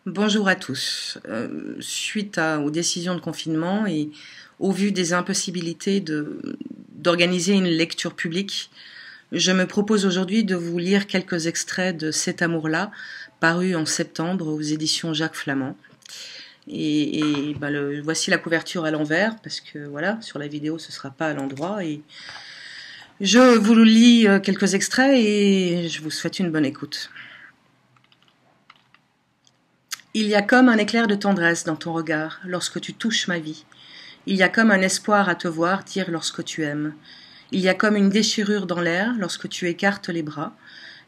Bonjour à tous. Suite aux décisions de confinement et au vu des impossibilités d'organiser une lecture publique, je me propose aujourd'hui de vous lire quelques extraits de Cet amour-là, paru en septembre aux éditions Jacques Flamand. Voici la couverture à l'envers, parce que voilà, sur la vidéo ce sera pas à l'endroit. Et je vous lis quelques extraits et je vous souhaite une bonne écoute. Il y a comme un éclair de tendresse dans ton regard lorsque tu touches ma vie. Il y a comme un espoir à te voir dire lorsque tu aimes. Il y a comme une déchirure dans l'air lorsque tu écartes les bras.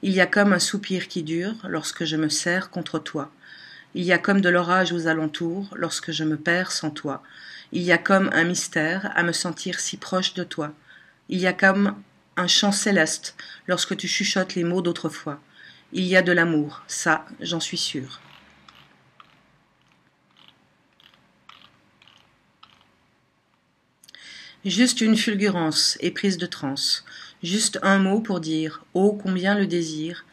Il y a comme un soupir qui dure lorsque je me serre contre toi. Il y a comme de l'orage aux alentours lorsque je me perds sans toi. Il y a comme un mystère à me sentir si proche de toi. Il y a comme un chant céleste lorsque tu chuchotes les mots d'autrefois. Il y a de l'amour, ça, j'en suis sûre. Juste une fulgurance, éprise de transe, juste un mot pour dire « Oh, combien le désir !»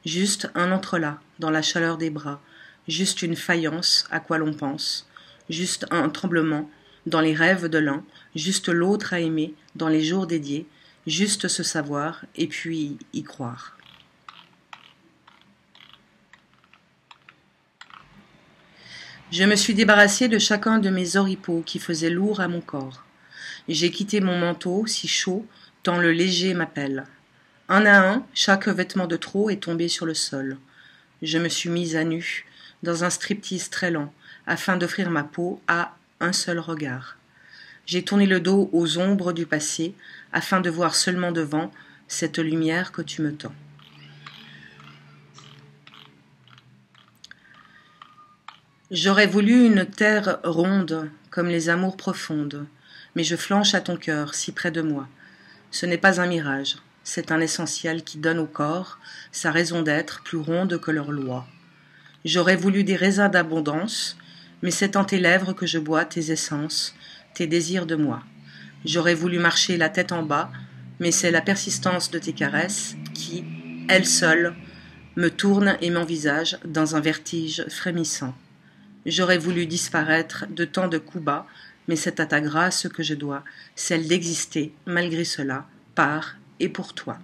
Juste un entrelac, dans la chaleur des bras, juste une faïence, à quoi l'on pense, juste un tremblement, dans les rêves de l'un, juste l'autre à aimer, dans les jours dédiés, juste ce savoir, et puis y croire. Je me suis débarrassée de chacun de mes oripeaux qui faisaient lourd à mon corps. J'ai quitté mon manteau, si chaud, tant le léger m'appelle. Un à un, chaque vêtement de trop est tombé sur le sol. Je me suis mise à nu, dans un striptease très lent, afin d'offrir ma peau à un seul regard. J'ai tourné le dos aux ombres du passé, afin de voir seulement devant cette lumière que tu me tends. J'aurais voulu une terre ronde, comme les amours profondes, mais je flanche à ton cœur, si près de moi. Ce n'est pas un mirage, c'est un essentiel qui donne au corps sa raison d'être plus ronde que leur loi. J'aurais voulu des raisins d'abondance, mais c'est en tes lèvres que je bois tes essences, tes désirs de moi. J'aurais voulu marcher la tête en bas, mais c'est la persistance de tes caresses qui, elle seule, me tourne et m'envisage dans un vertige frémissant. J'aurais voulu disparaître de tant de coups bas, mais c'est à ta grâce que je dois, celle d'exister, malgré cela, par et pour toi.